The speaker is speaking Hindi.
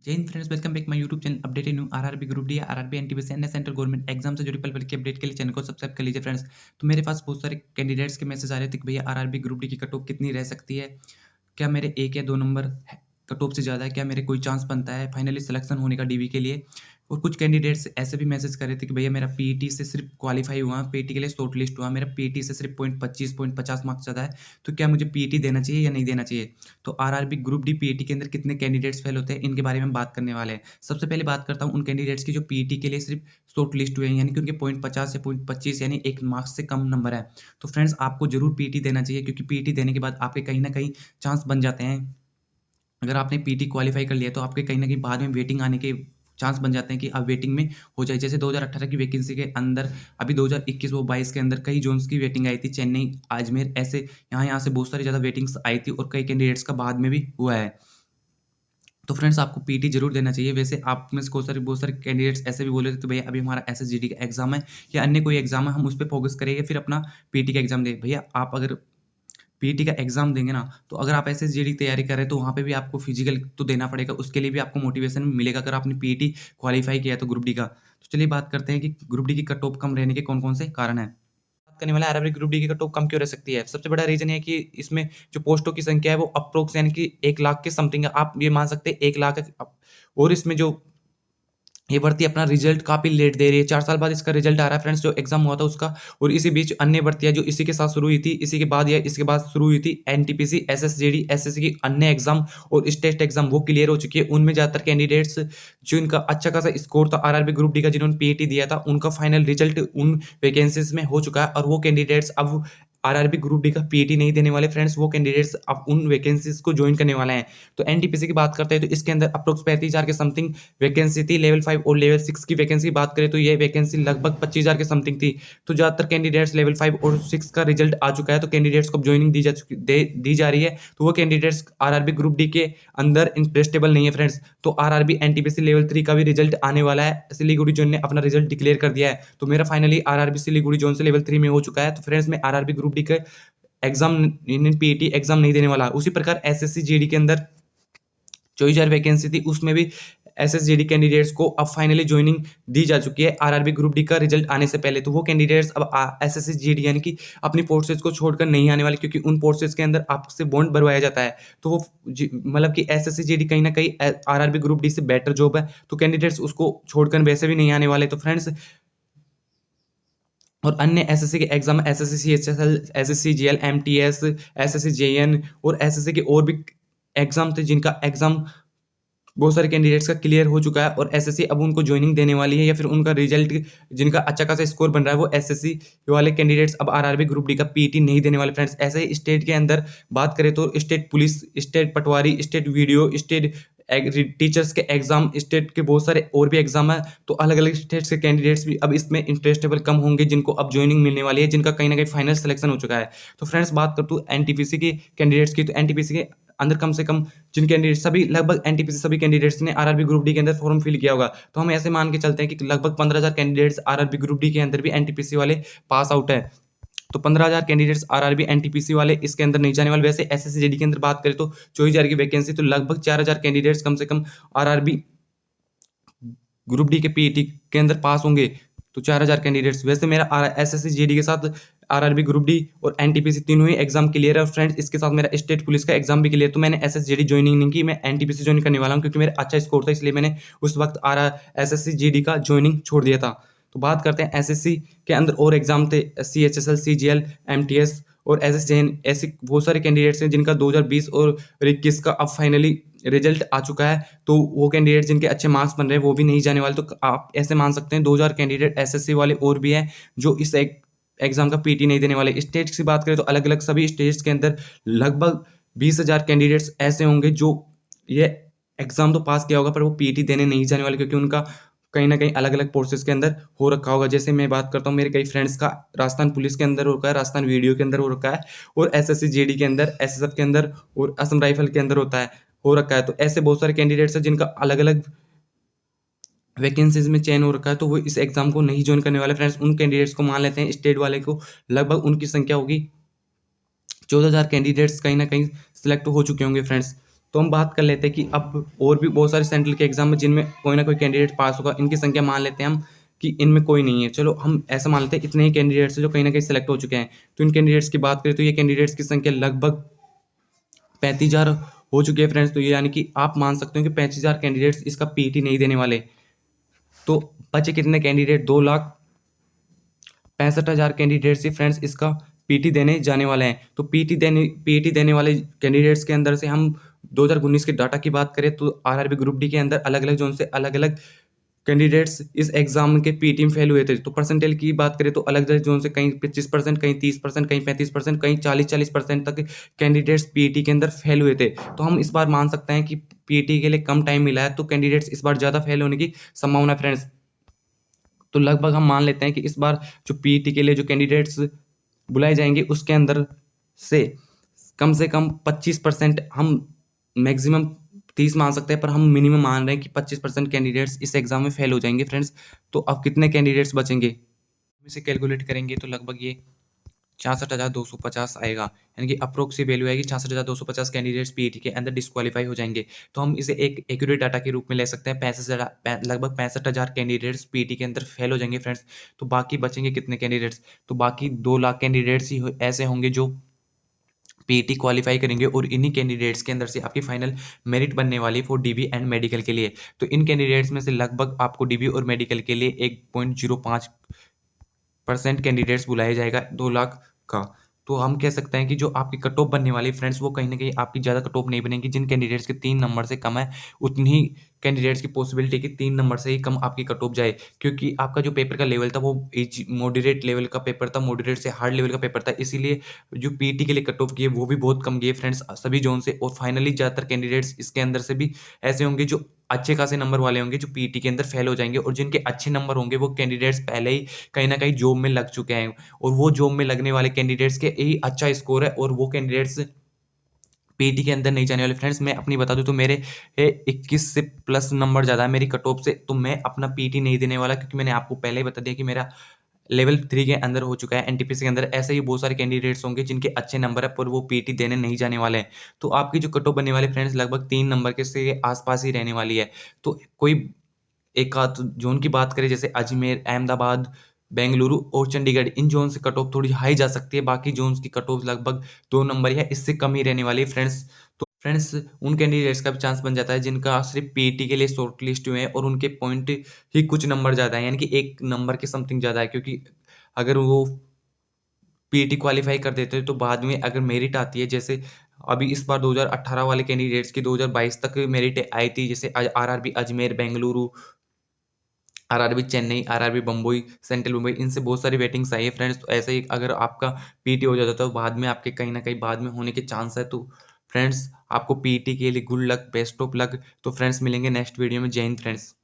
जय Hind friends, welcome back my YouTube channel updated new RRB group D, RRB NTPC and central government exam से जुड़ी पल पल की अपडेट के लिए चैनल को सब्सक्राइब कर लीजिए फ्रेंड्स। तो मेरे पास बहुत सारे कैंडिडेट्स के मैसेज आ रहे थे कि भैया आरआरबी ग्रुप डी की कट ऑफ कितनी रह सकती है, क्या मेरे 1 या 2 नंबर कट ऑफ से ज़्यादा है, क्या मेरे कोई चांस बनता है फाइनली सिलेक्शन होने का डीवी के लिए। और कुछ कैंडिडेट्स ऐसे भी मैसेज कर रहे थे कि भैया मेरा पीईटी से सिर्फ क्वालीफाई हुआ, पीईटी के लिए शॉर्ट लिस्ट हुआ, मेरा पीईटी से सिर्फ 0.25 मार्क्स ज़्यादा है, तो क्या मुझे पीईटी देना चाहिए या नहीं देना चाहिए। तो आरआरबी ग्रुप डी पीईटी के अंदर कितने कैंडिडेट्स फेल होते हैं, इनके बारे में हम बात करने वाले हैं। सबसे पहले बात करता हूँ उन कैंडिडेट्स की जो पीईटी के लिए सिर्फ शॉर्ट लिस्ट हुए हैं, यानी कि उनके 0.50 या 0.25 यानी 1 मार्क्स से कम नंबर है। तो फ्रेंड्स, आपको जरूर पीईटी देना चाहिए, क्योंकि पीईटी देने के बाद आपके कहीं ना कहीं चांस बन जाते हैं। अगर आपने पीटी क्वालीफाई कर लिया तो आपके कहीं न कहीं बाद में वेटिंग आने के चांस बन जाते हैं कि आप वेटिंग में हो जाए। जैसे 2018 की वैकेंसी के अंदर अभी 2021 व 22 के अंदर कई जोन्स की वेटिंग आई थी, चेन्नई, अजमेर, ऐसे यहाँ से बहुत सारी ज़्यादा वेटिंग्स आई थी और कई कैंडिडेट्स का बाद में भी हुआ है। तो फ्रेंड्स, आपको पीटी जरूर देना चाहिए। वैसे आप में से बहुत सारे कैंडिडेट्स ऐसे भी बोले थे तो भैया अभी हमारा एसएसजीडी का एग्जाम है या अन्य कोई एग्जाम है, हम उस पर फोकस करें या फिर अपना पीटी का एग्जाम दें। भैया आप अगर पीटी का एग्जाम देंगे ना, तो अगर आप एसएसजीडी की तैयारी कर रहे हैं तो वहाँ पे भी आपको फिजिकल तो देना पड़ेगा, उसके लिए भी आपको मोटिवेशन मिलेगा अगर आपने पीटी क्वालीफाई किया है तो ग्रुप डी का। तो चलिए बात करते हैं कि ग्रुप डी की कट ऑफ कम रहने के कौन कौन से कारण है। बात करने वाला है आरआरबी ग्रुप डी की कट ऑफ कम क्यों रह सकती है। सबसे बड़ा रीजन है कि इसमें जो पोस्टों की संख्या है वो अप्रोक्स यानी कि 1 लाख के समथिंग है। आप ये मान सकते हैं 1 लाख है। और इसमें जो ये भर्ती अपना रिजल्ट काफ़ी लेट दे रही है, 4 साल बाद इसका रिजल्ट आ रहा है फ्रेंड्स, जो एग्जाम हुआ था उसका। और इसी बीच अन्य भर्तियाँ जो इसी के साथ शुरू हुई थी, इसी के बाद या इसके बाद शुरू हुई थी, एनटीपीसी, एसएसजीडी, एसएससी की अन्य एग्जाम और स्टेट एग्जाम वो क्लियर हो चुकी है। उनमें ज़्यादातर कैंडिडेट्स जो इनका अच्छा खासा स्कोर था आरआरबी ग्रुप डी का, जिन्होंने पीईटी दिया था, उनका फाइनल रिजल्ट उन वैकेंसीज में हो चुका है और वो कैंडिडेट्स अब आरआरबी ग्रुप डी का पीईटी नहीं देने वाले फ्रेंड्स। वो कैंडिडेट्स अब उन वैकेंसीज को ज्वाइन करने वाले हैं। तो एनटीपीसी की बात करते हैं तो इसके अंदर अप्रोक्स 35,000 के समथिंग वैकेंसी थी। लेवल 5 और लेवल 6 की वैकेंसी बात करें तो ये वैकेंसी लगभग 25,000 के समथिंग थी। तो ज़्यादातर कैंडिडेट्स लेवल 5 और 6 का रिजल्ट आ चुका है, तो कैंडिडेट्स को ज्वाइनिंग दी जा रही है। तो वो कैंडिडेट्स आरआरबी ग्रुप डी के अंदर इंटरेस्टेबल नहीं है फ्रेंड्स। तो आरआरबी एनटीपीसी लेवल 3 का भी रिजल्ट आने वाला है। सिलीगुड़ी जोन ने अपना रिजल्ट डिक्लेयर कर दिया है, तो मेरा फाइनली आरआरबी सिलीगुड़ी जोन से लेवल 3 में हो चुका है। तो फ्रेंड्स, मैं आरआरबी ग्रुप डी के एग्जाम पीईटी एग्जाम नहीं देने वाला। उसी प्रकार एसएससी जीडी के अंदर 24,000 वैकेंसी थी, उसमें भी एसएसजीडी कैंडिडेट्स को अब फाइनली ज्वाइनिंग दी जा चुकी है आरआरबी ग्रुप डी का रिजल्ट आने से पहले। तो वो कैंडिडेट्स अब एसएसजीडी यानी कि अपनी फोर्सेज को छोड़कर नहीं आने वाले, क्योंकि उन फोर्सेज के अंदर आपसे बॉन्ड भरवाया जाता है। तो वो मतलब कि एसएसजीडी कहीं ना कहीं आरआरबी ग्रुप डी से बेटर जॉब है, तो कैंडिडेट्स उसको छोड़कर वैसे भी नहीं आने वाले। तो फ्रेंड्स, और अन्य एसएससी के exam, SSC CHSL, SSC GL, MTS, SSC JN और एसएससी के और भी एग्जाम थे, जिनका एग्जाम बहुत सारे कैंडिडेट्स का क्लियर हो चुका है और एसएससी अब उनको ज्वाइनिंग देने वाली है, या फिर उनका रिजल्ट जिनका अच्छा खासा स्कोर बन रहा है वो एसएससी वाले कैंडिडेट्स अब आरआरबी ग्रुप डी का पीटी नहीं देने वाले फ्रेंड्स। ऐसे ही स्टेट के अंदर बात करें तो स्टेट पुलिस, स्टेट पटवारी, स्टेट वीडियो, स्टेट टीचर्स के एग्जाम, स्टेट के बहुत सारे और भी एग्जाम है। तो अलग अलग स्टेट्स के कैंडिडेट्स भी अब इसमें इंटरेस्टेबल कम होंगे, जिनको अब ज्वाइनिंग मिलने वाली है, जिनका कहीं ना कहीं फाइनल सिलेक्शन हो चुका है। तो फ्रेंड्स, बात करते हैं एनटीपीसी के कैंडिडेट्स की, तो एनटीपीसी के अंदर कम से कम जिन कैंडिडेट सभी लगभग एनटीपीसी सभी कैंडिडेट्स ने आरआरबी ग्रुप डी के अंदर फॉर्म फिल किया होगा, तो हम ऐसे मान के चलते हैं कि लगभग 15,000 कैंडिडेट्स आरआरबी ग्रुप डी के अंदर भी एनटीपीसी वाले पास आउट है। तो 15,000 कैंडिडेट्स आरआरबी एनटीपीसी वाले इसके अंदर नहीं जाने वाले। वैसे एसएससीजीडी के अंदर बात करें तो 24,000 की वैकेंसी, तो लगभग 4,000 कैंडिडेट्स कम से कम आरआरबी ग्रुप डी के पीईटी के अंदर पास होंगे। तो 4,000 कैंडिडेट्स। वैसे मेरा एसएससीजीडी के साथ आरआरबी ग्रुप डी और एनटीपीसी तीनों ही एग्जाम क्लियर है। और फ्रेंड्स, इसके साथ मेरा स्टेट पुलिस का एग्जाम भी क्लियर। तो मैंने एसएसजीडी ज्वाइनिंग नहीं की, मैं एनटीपीसी ज्वाइन करने वाला हूँ, क्योंकि मेरा अच्छा स्कोर था, इसलिए मैंने उस वक्त एसएससीजीडी का ज्वाइनिंग छोड़ दिया था। तो बात करते हैं एसएससी के अंदर और एग्जाम थे, सीएचएसएल, सीजीएल, एमटीएस और एसएसजेएन। ऐसे बहुत सारे कैंडिडेट्स हैं जिनका 2020 और 21 का अब फाइनली रिजल्ट आ चुका है। तो वो कैंडिडेट जिनके अच्छे मार्क्स बन रहे हैं वो भी नहीं जाने वाले। तो आप ऐसे मान सकते हैं 2,000 कैंडिडेट एसएससी वाले और भी हैं जो इस एग्जाम का पीटी नहीं देने वाले। स्टेट्स की बात करें तो अलग अलग सभी स्टेट्स के अंदर लगभग 20,000 कैंडिडेट्स ऐसे होंगे जो ये एग्जाम तो पास किया होगा पर वो पीटी देने नहीं जाने वाले, क्योंकि उनका कहीं ना कहीं अलग अलग कोर्सेज के अंदर हो रखा होगा। जैसे मैं बात करता हूँ, मेरे कई फ्रेंड्स का राजस्थान पुलिस के अंदर हो रखा है, राजस्थान वीडियो के अंदर हो रखा है, और एसएससी जीडी के अंदर, एसएसएफ के अंदर और असम राइफल के अंदर हो रखा है। तो ऐसे बहुत सारे कैंडिडेट्स हैं जिनका अलग अलग वैकेंसीज में चयन हो रखा है, तो वो इस एग्जाम को नहीं ज्वाइन करने वाले फ्रेंड्स। उन कैंडिडेट्स को मान लेते हैं, स्टेट वाले को लगभग उनकी संख्या होगी 14,000 कैंडिडेट्स कहीं ना कहीं सिलेक्ट हो चुके होंगे फ्रेंड्स। तो हम बात कर लेते हैं कि अब और भी बहुत सारे सेंट्रल के एग्जाम में जिनमें कोई ना कोई कैंडिडेट पास होगा, इनकी संख्या मान लेते हैं हम कि इनमें कोई नहीं है। चलो हम ऐसा मान लेते हैं इतने ही कैंडिडेट्स हैं जो कहीं ना कहीं सेलेक्ट हो चुके हैं। तो इन कैंडिडेट्स की बात करें तो ये कैंडिडेट्स की संख्या लगभग 35,000 हो चुकी है फ्रेंड्स। तो ये यानी कि आप मान सकते हो कि 35,000 कैंडिडेट्स इसका पीटी नहीं देने वाले। तो बचे कितने कैंडिडेट? 2,65,000 कैंडिडेट्स ही फ्रेंड्स इसका पीटी देने जाने वाले हैं। तो पीटी देने वाले कैंडिडेट्स के अंदर से हम 2019 के डाटा की बात करें तो आरआरबी ग्रुप डी के अंदर अलग अलग जोन से अलग अलग कैंडिडेट्स इस एग्जाम के पीटी में फेल हुए थे। तो परसेंटेज की बात करें तो अलग अलग जोन से कहीं 25%, कहीं 30%, कहीं 35%, कहीं 40% तक कैंडिडेट्स पीटी के अंदर फेल हुए थे। तो हम इस बार मान सकते हैं कि पीटी के लिए कम टाइम मिला है तो कैंडिडेट्स इस बार ज़्यादा फेल होने की संभावना है फ्रेंड्स। तो लगभग हम मान लेते हैं कि इस बार जो पीटी के लिए जो कैंडिडेट्स बुलाए जाएंगे उसके अंदर से कम 25%, हम मैक्सिमम 30 मान सकते हैं पर हम मिनिमम मान रहे हैं कि 25% कैंडिडेट्स इस एग्जाम में फेल हो जाएंगे फ्रेंड्स। तो अब कितने कैंडिडेट्स बचेंगे हम इसे कैलकुलेट करेंगे तो लगभग ये 66,250 आएगा, यानी कि अप्रोक्स वैल्यू आएगी 66,250 कैंडिडेट्स पीईटी के अंदर डिस्क्वालीफाई हो जाएंगे। तो हम इसे एक एक्यूरेट डाटा के रूप में ले सकते हैं। लगभग 65,000 कैंडिडेट्स पीईटी के अंदर फेल हो जाएंगे फ्रेंड्स। तो बाकी बचेंगे कितने कैंडिडेट्स? तो बाकी 2 लाख कैंडिडेट्स ही ऐसे होंगे जो पीईटी क्वालिफाई करेंगे और इन्हीं कैंडिडेट्स के अंदर से आपकी फाइनल मेरिट बनने वाली है फॉर डीबी एंड मेडिकल के लिए। तो इन कैंडिडेट्स में से लगभग आपको डीबी और मेडिकल के लिए 1.05% कैंडिडेट्स बुलाया जाएगा 2 लाख का। तो हम कह सकते हैं कि जो आपकी कट ऑफ बनने वाली फ्रेंड्स वो कहीं न कहीं आपकी ज़्यादा कट ऑफ नहीं बनेगी। जिन कैंडिडेट्स के 3 नंबर से कम है, उतनी ही कैंडिडेट्स की पॉसिबिलिटी कि 3 नंबर से ही कम आपकी कट ऑफ जाए। क्योंकि आपका जो पेपर का लेवल था वो मॉडरेट लेवल का पेपर था, मॉडरेट से हार्ड लेवल का पेपर था। इसीलिए जो पीटी के लिए कट ऑफ गई है वो भी बहुत कम गई है फ्रेंड्स सभी ज़ोन से। और फाइनली ज़्यादातर कैंडिडेट्स इसके अंदर से भी ऐसे होंगे जो अच्छे खासे नंबर वाले होंगे जो पीटी के अंदर फेल हो जाएँगे, और जिनके अच्छे नंबर होंगे वो कैंडिडेट्स पहले ही कहीं न कहीं जॉब में लग चुके हैं। और वो जॉब में लगने वाले कैंडिडेट्स के यही अच्छा स्कोर है और वो कैंडिडेट्स पीटी के अंदर नहीं जाने वाले फ्रेंड्स। मैं अपनी बता दूं तो मेरे 21 से प्लस नंबर ज़्यादा है मेरी कट ऑफ से, तो मैं अपना पीटी नहीं देने वाला क्योंकि मैंने आपको पहले ही बता दिया कि मेरा लेवल 3 के अंदर हो चुका है एनटीपीसी के अंदर। ऐसे ही बहुत सारे कैंडिडेट्स होंगे जिनके अच्छे नंबर है पर वो पीटी देने नहीं जाने वाले हैं। तो आपकी जो कट ऑफ बनने वाली फ्रेंड्स लगभग 3 नंबर के से आसपास ही रहने वाली है। तो कोई एक आध ज़ोन की बात करें जैसे अजमेर, अहमदाबाद, बेंगलुरु और चंडीगढ़, इन ज़ोन से कट ऑफ थोड़ी हाई जा सकती है। बाकी ज़ोन्स की कट ऑफ लगभग 2 नंबर या इससे कम ही रहने वाली है फ्रेंड्स। तो फ्रेंड्स उन कैंडिडेट्स का भी चांस बन जाता है जिनका सिर्फ पीटी के लिए शॉर्ट लिस्ट हुए हैं और उनके पॉइंट ही कुछ नंबर ज़्यादा है, यानी कि 1 नंबर के समथिंग ज़्यादा है। क्योंकि अगर वो पीटी क्वालीफाई कर देते हैं तो बाद में अगर मेरिट आती है, जैसे अभी इस बार 2018 वाले कैंडिडेट्स की 2022 तक मेरिट आई थी, जैसे RRB Ajmer, Bengaluru, RRB Chennai, RRB Bombay, central Mumbai, इनसे बहुत सारी वेटिंग्स आई है फ्रेंड्स। तो ऐसे ही अगर आपका पीटी हो जाता है तो बाद में आपके कहीं न कहीं बाद में होने के चांस है। तो फ्रेंड्स आपको पीटी के लिए good luck, best of luck. तो फ्रेंड्स मिलेंगे नेक्स्ट वीडियो में। जय हिंद फ्रेंड्स।